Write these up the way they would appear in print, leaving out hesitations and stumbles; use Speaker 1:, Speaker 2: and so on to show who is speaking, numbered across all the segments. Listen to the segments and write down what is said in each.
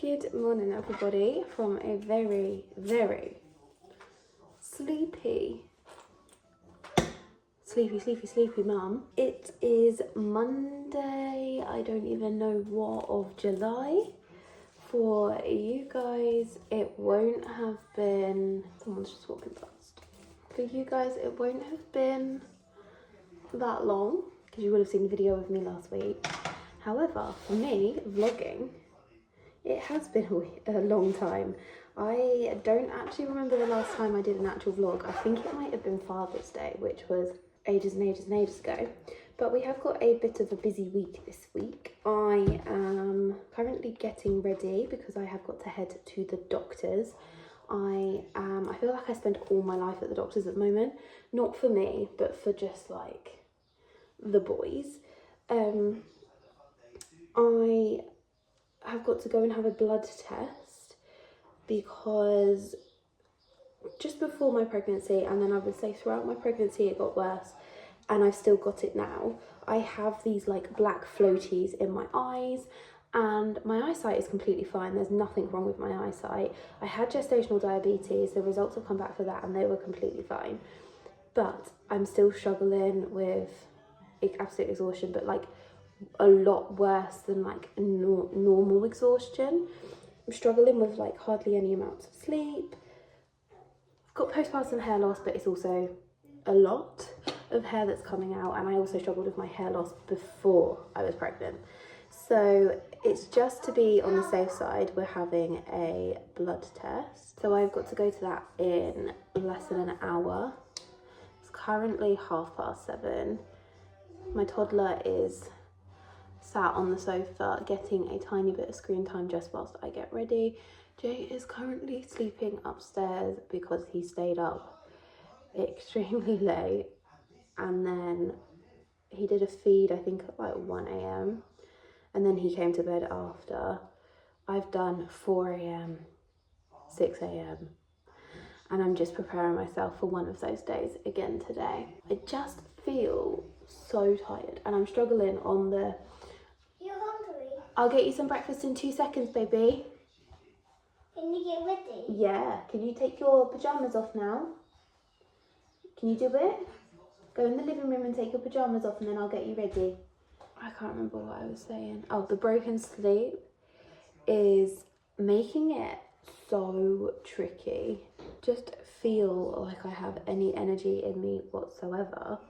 Speaker 1: Good morning, everybody, from a very, very sleepy mum. It is Monday, I don't even know what of July. For you guys, it won't have been, someone's just walking past. For you guys, it won't have been that long, because you would have seen the video of me last week. However, for me, vlogging, it has been a long time. I don't actually remember the last time I did an actual vlog. I think it might have been Father's Day, which was ages and ages ago. But we have got a bit of a busy week this week. I am currently getting ready because I have got to head to the doctor's. I feel like I spend all my life at the doctor's at the moment. Not for me, but for just like the boys. I've got to go and have a blood test because just before my pregnancy, and then I would say throughout my pregnancy it got worse, and I've still got it now. I have these like black floaties in my eyes, and my eyesight is completely fine. There's nothing wrong with my eyesight. I had gestational diabetes. The results have come back for that and they were completely fine. But I'm still struggling with absolute exhaustion, but like a lot worse than like normal exhaustion. I'm struggling with like hardly any amounts of sleep. I've got postpartum hair loss, but it's also a lot of hair that's coming out, and I also struggled with my hair loss before I was pregnant. So it's just to be on the safe side, we're having a blood test. So I've got to go to that in less than an hour. It's currently 7:30. My toddler is sat on the sofa getting a tiny bit of screen time just whilst I get ready. Jay is currently sleeping upstairs because he stayed up extremely late, and then he did a feed I think at like 1 a.m. and then he came to bed after. I've done 4 a.m, 6 a.m, and I'm just preparing myself for one of those days again today. I just feel so tired and I'm struggling on the...
Speaker 2: You're hungry?
Speaker 1: I'll get you some breakfast in 2 seconds, baby.
Speaker 2: Can you get ready?
Speaker 1: Yeah. Can you take your pyjamas off now? Can you do it? Go in the living room and take your pyjamas off and then I'll get you ready. I can't remember what I was saying. Oh, the broken sleep is making it so tricky. Just feel like I have any energy in me whatsoever.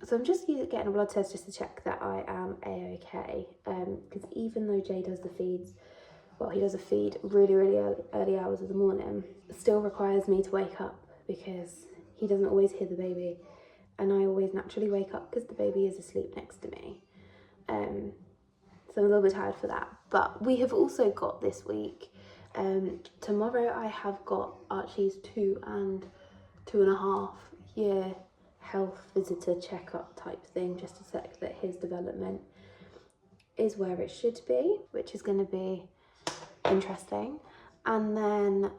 Speaker 1: So I'm just getting a blood test just to check that I am a-okay. Because even though Jay does the feeds, well, he does a feed really early hours of the morning, it still requires me to wake up because he doesn't always hear the baby, and I always naturally wake up because the baby is asleep next to me. So I'm a little bit tired for that. But we have also got this week, tomorrow I have got Archie's 2 and 2.5 year health visitor checkup type thing, just to check that his development is where it should be, which is going to be interesting. And then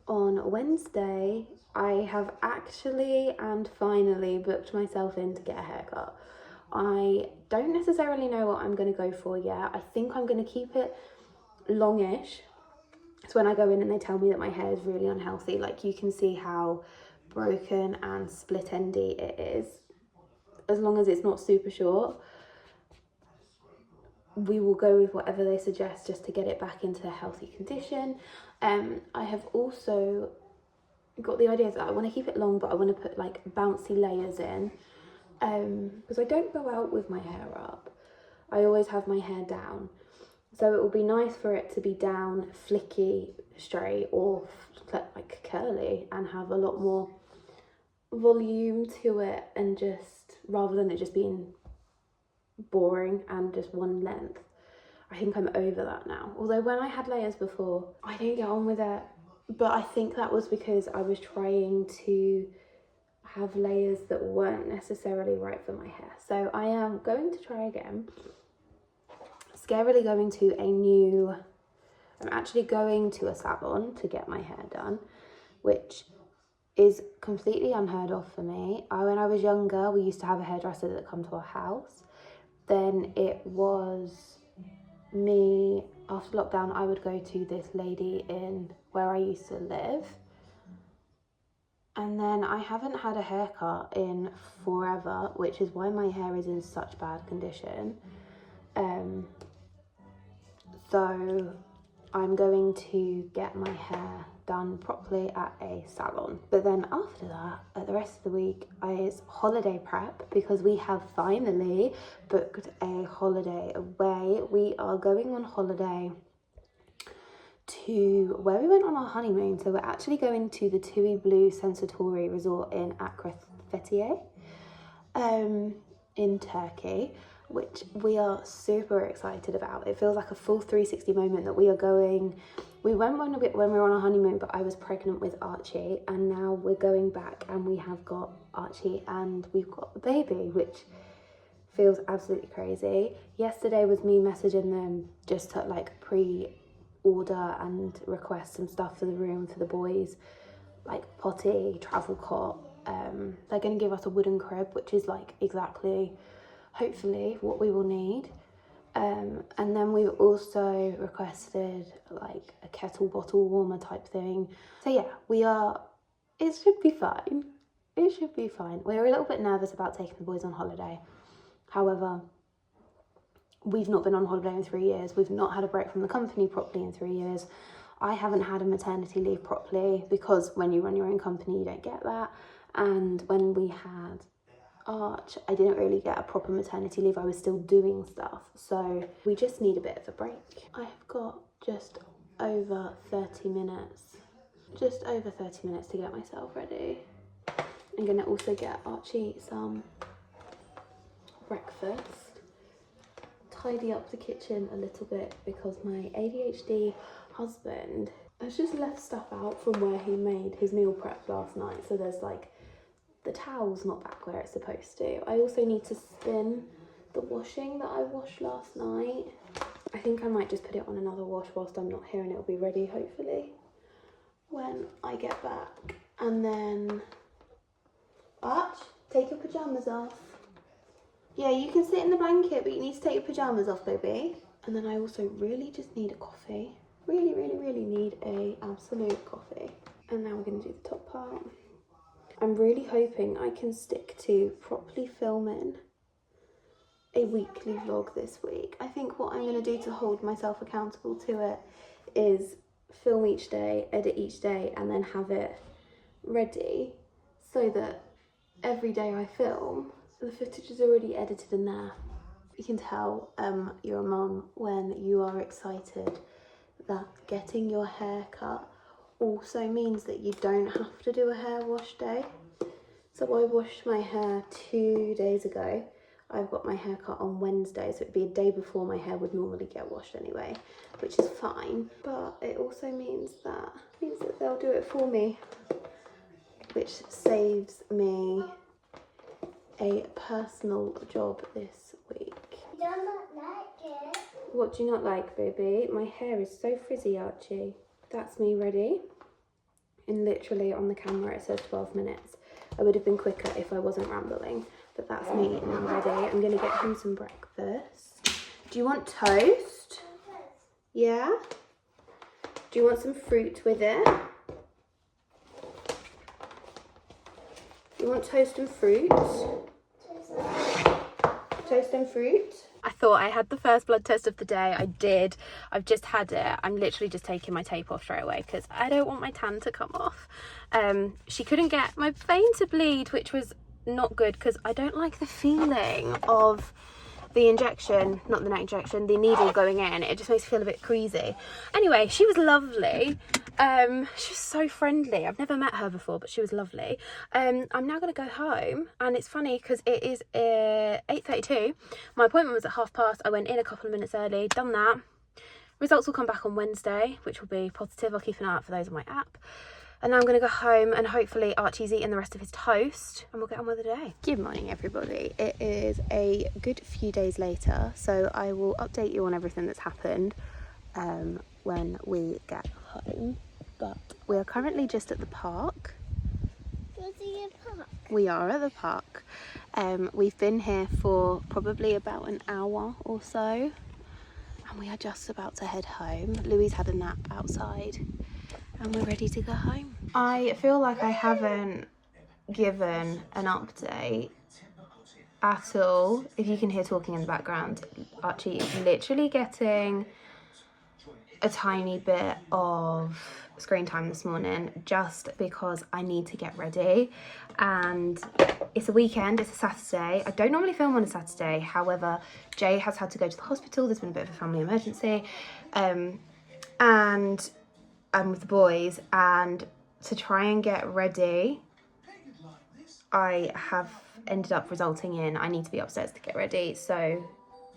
Speaker 1: on Wednesday I have actually and finally booked myself in to get a haircut. I don't necessarily know what I'm going to go for yet. I think I'm going to keep it longish. It's when I go in and they tell me that my hair is really unhealthy. Like, you can see how broken and split endy it is. As long as it's not super short, we will go with whatever they suggest just to get it back into a healthy condition. I have also got the idea that I want to keep it long, but I want to put like bouncy layers in, because I don't go out with my hair up. I always have my hair down, so it will be nice for it to be down, flicky, straight, or like curly, and have a lot more volume to it, and just rather than it just being boring and just one length. I think I'm over that now. Although when I had layers before, I didn't get on with it, but I think that was because I was trying to have layers that weren't necessarily right for my hair. So I am going to try again. Scarily going to I'm actually going to a salon to get my hair done, which is completely unheard of for me. When I was younger, we used to have a hairdresser that come to our house. Then it was me after lockdown, I would go to this lady in where I used to live. And then I haven't had a haircut in forever, which is why my hair is in such bad condition. So I'm going to get my hair done properly at a salon. But then after that, the rest of the week is holiday prep, because we have finally booked a holiday away. We are going on holiday to where we went on our honeymoon. So we're actually going to the Tui Blue Sensatori Resort in Akrafetiye, in Turkey, which we are super excited about. It feels like a full 360 moment that we are going. We went when we were on our honeymoon, but I was pregnant with Archie, and now we're going back and we have got Archie and we've got the baby, which feels absolutely crazy. Yesterday was me messaging them just to like pre-order and request some stuff for the room for the boys, like potty, travel cot. They're going to give us a wooden crib, which is like exactly, hopefully, what we will need. And then we've also requested like a kettle bottle warmer type thing. So yeah, it should be fine. It should be fine. We're a little bit nervous about taking the boys on holiday. However, we've not been on holiday in 3 years. We've not had a break from the company properly in 3 years. I haven't had a maternity leave properly, because when you run your own company, you don't get that. And when we had Arch, I didn't really get a proper maternity leave. I was still doing stuff. So we just need a bit of a break. I have got just over 30 minutes to get myself ready. I'm gonna also get Archie some breakfast, tidy up the kitchen a little bit, because my ADHD husband has just left stuff out from where he made his meal prep last night. So there's like, the towel's not back where it's supposed to. I also need to spin the washing that I washed last night. I think I might just put it on another wash whilst I'm not here, and it'll be ready hopefully when I get back. And then, Arch, take your pyjamas off. Yeah, you can sit in the blanket, but you need to take your pyjamas off, baby. And then I also really just need a coffee. Really, really, really need a absolute coffee. And now we're gonna do the top part. I'm really hoping I can stick to properly filming a weekly vlog this week. I think what I'm going to do to hold myself accountable to it is film each day, edit each day, and then have it ready so that every day I film, the footage is already edited in there. You can tell you're a mum when you are excited that getting your hair cut also means that you don't have to do a hair wash day. So I washed my hair 2 days ago. I've got my hair cut on Wednesday, so it'd be a day before my hair would normally get washed anyway, which is fine. But it also means that they'll do it for me, which saves me a personal job this week.
Speaker 2: You don't like it.
Speaker 1: What do you not like, baby? My hair is so frizzy, Archie. That's me ready. And literally on the camera it says 12 minutes. I would have been quicker if I wasn't rambling, but that's me now ready. I'm gonna get him some breakfast. Do you want toast? Yeah? Do you want some fruit with it? You want toast and fruit? Toast and fruit? I thought I had the first blood test of the day. I did. I've just had it. I'm literally just taking my tape off straight away because I don't want my tan to come off. She couldn't get my vein to bleed, which was not good because I don't like the feeling of the injection, not the neck injection, the needle going in. It just makes me feel a bit queasy. Anyway, she was lovely. She was so friendly. I've never met her before, but she was lovely. I'm now going to go home, and it's funny because it is 8:32. My appointment was at past. I went in a couple of minutes early, done that. Results will come back on Wednesday, which will be positive. I'll keep an eye out for those on my app. And now I'm going to go home and hopefully Archie's eating the rest of his toast and we'll get on with the day. Good morning, everybody. It is a good few days later, so I will update you on everything that's happened when we get home. But we are currently just at the park. We are at the park. We've been here for probably about an hour or so. and we are just about to head home. Louis had a nap outside and we're ready to go home. I feel like I haven't given an update at all. If you can hear talking in the background, Archie is literally getting a tiny bit of screen time this morning just because I need to get ready, and it's a weekend, it's a Saturday. I don't normally film on a Saturday, however Jay has had to go to the hospital. There's been a bit of a family emergency, and I'm with the boys, and to try and get ready I have ended up resulting in I need to be upstairs to get ready. So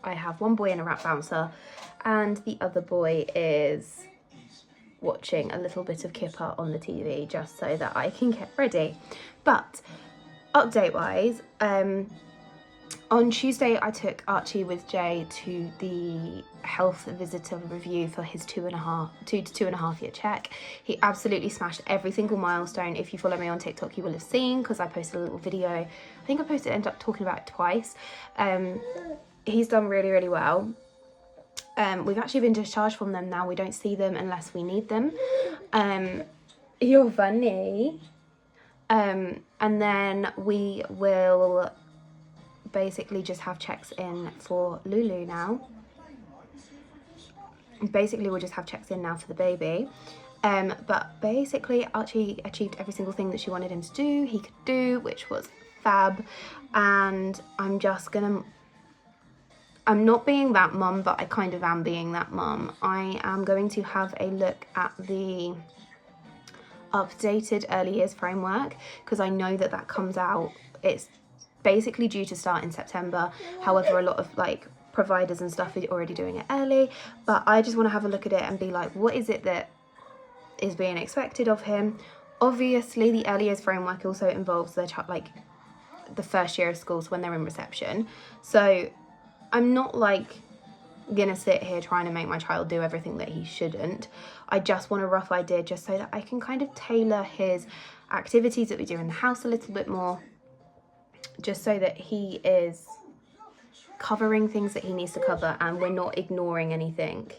Speaker 1: I have one boy in a wrap bouncer and the other boy is watching a little bit of Kipper on the TV just so that I can get ready. But update wise, on Tuesday I took Archie with Jay to the health visitor review for his 2 to 2.5 year check. He absolutely smashed every single milestone. If you follow me on TikTok you will have seen, because I posted a little video. I think I ended up talking about it twice. He's done really well. We've actually been discharged from them now. We don't see them unless we need them. You're funny. And then we will basically just have checks in for Lulu now. Basically we'll just have checks in now for the baby. But basically Archie achieved every single thing that she wanted him to do, he could do, which was fab. And I'm not being that mum, but I kind of am being that mum. I am going to have a look at the updated early years framework, because I know that comes out, it's basically due to start in September. However, a lot of like providers and stuff are already doing it early, but I just want to have a look at it and be like, what is it that is being expected of him? Obviously the early years framework also involves their like the first year of school, so when they're in reception. So I'm not like gonna sit here trying to make my child do everything that he shouldn't. I just want a rough idea just so that I can kind of tailor his activities that we do in the house a little bit more, just so that he is covering things that he needs to cover and we're not ignoring anything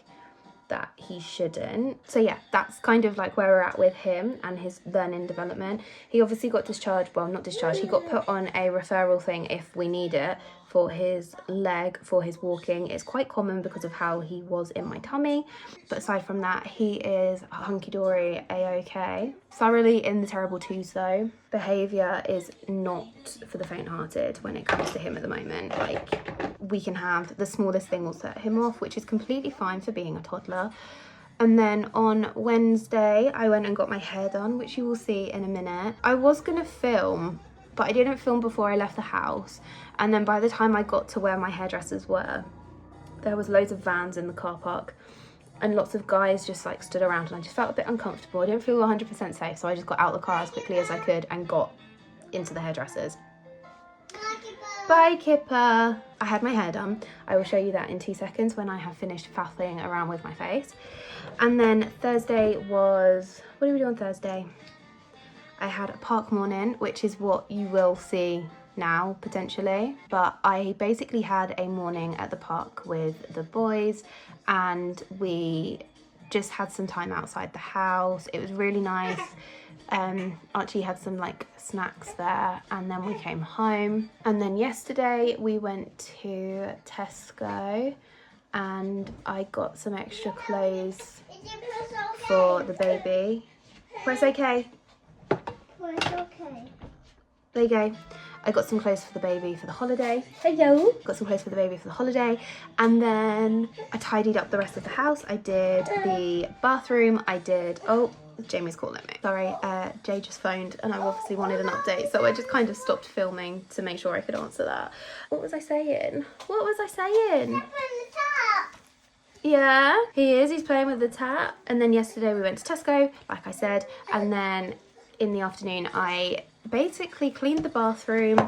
Speaker 1: that he shouldn't. So yeah, that's kind of like where we're at with him and his learning development. He obviously got discharged, well not discharged, he got put on a referral thing if we need it for his leg, for his walking. It's quite common because of how he was in my tummy, but aside from that he is hunky-dory, a-okay. Thoroughly in the terrible twos though. Behaviour is not for the faint-hearted when it comes to him at the moment. Like, we can have the smallest thing will set him off, which is completely fine for being a toddler. And then on Wednesday I went and got my hair done, which you will see in a minute. I was gonna film, but I didn't film before I left the house, and then by the time I got to where my hairdressers were, there was loads of vans in the car park and lots of guys just like stood around, and I just felt a bit uncomfortable. I didn't feel 100% safe, so I just got out of the car as quickly as I could and got into the hairdressers. Bye Kipper. I had my hair done. I will show you that in 2 seconds when I have finished faffing around with my face. And then Thursday was, what did we do on Thursday? I had a park morning, which is what you will see now potentially, but I basically had a morning at the park with the boys and we just had some time outside the house. It was really nice. Archie had some like snacks there, and then we came home. And then yesterday we went to Tesco and I got some extra clothes for the baby. Press okay.
Speaker 2: It's okay.
Speaker 1: There you go. I got some clothes for the baby for the holiday. Hello. Got some clothes for the baby for the holiday. And then I tidied up the rest of the house. I did the bathroom. I did, oh, Jamie's calling me. Sorry, Jay just phoned and I obviously wanted an update. So I just kind of stopped filming to make sure I could answer that. What was I saying? What was I saying? Yeah, he is. He's playing with the tap. And then yesterday we went to Tesco, like I said. And then in the afternoon, I basically cleaned the bathroom.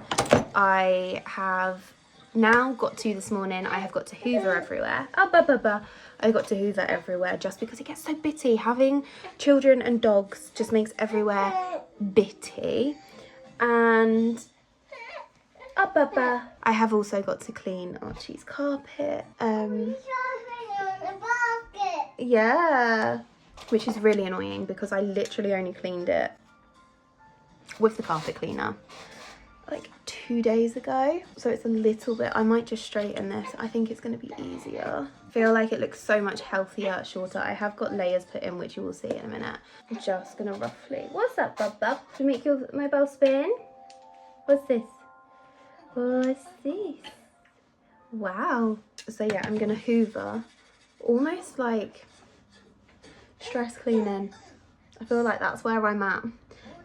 Speaker 1: I have now got to this morning, I have got to hoover everywhere. I got to hoover everywhere just because it gets so bitty. Having children and dogs just makes everywhere bitty. And I have also got to clean Archie's carpet. Yeah, which is really annoying because I literally only cleaned it with the carpet cleaner like 2 days ago, so it's a little bit, I might just straighten this. I think it's going to be easier. I feel like it looks so much healthier, shorter. I have got layers put in, which you will see in a minute. I'm just gonna roughly, what's up, bub? To make your mobile spin? What's this? What's this? Wow. So yeah, I'm gonna hoover, almost like stress cleaning. I feel like that's where I'm at.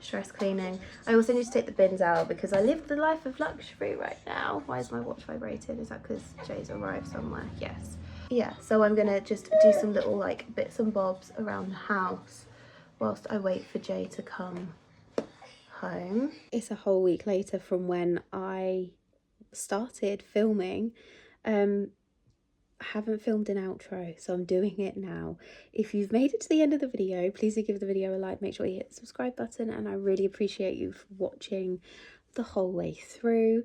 Speaker 1: Stress cleaning. I also need to take the bins out because I live the life of luxury right now. Why is my watch vibrating? Is that because Jay's arrived somewhere? Yes. Yeah, so I'm gonna just do some little like bits and bobs around the house whilst I wait for Jay to come home. It's a whole week later from when I started filming. I haven't filmed an outro, so I'm doing it now. If you've made it to the end of the video, please do give the video a like. Make sure you hit the subscribe button, and I really appreciate you for watching the whole way through.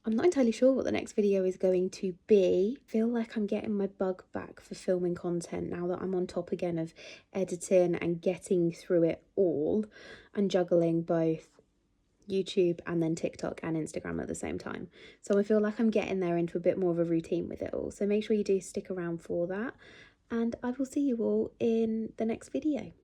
Speaker 1: I'm not entirely sure what the next video is going to be. I feel like I'm getting my bug back for filming content now that I'm on top again of editing and getting through it all and juggling both YouTube and then TikTok and Instagram at the same time. So I feel like I'm getting there into a bit more of a routine with it all. So make sure you do stick around for that, and I will see you all in the next video.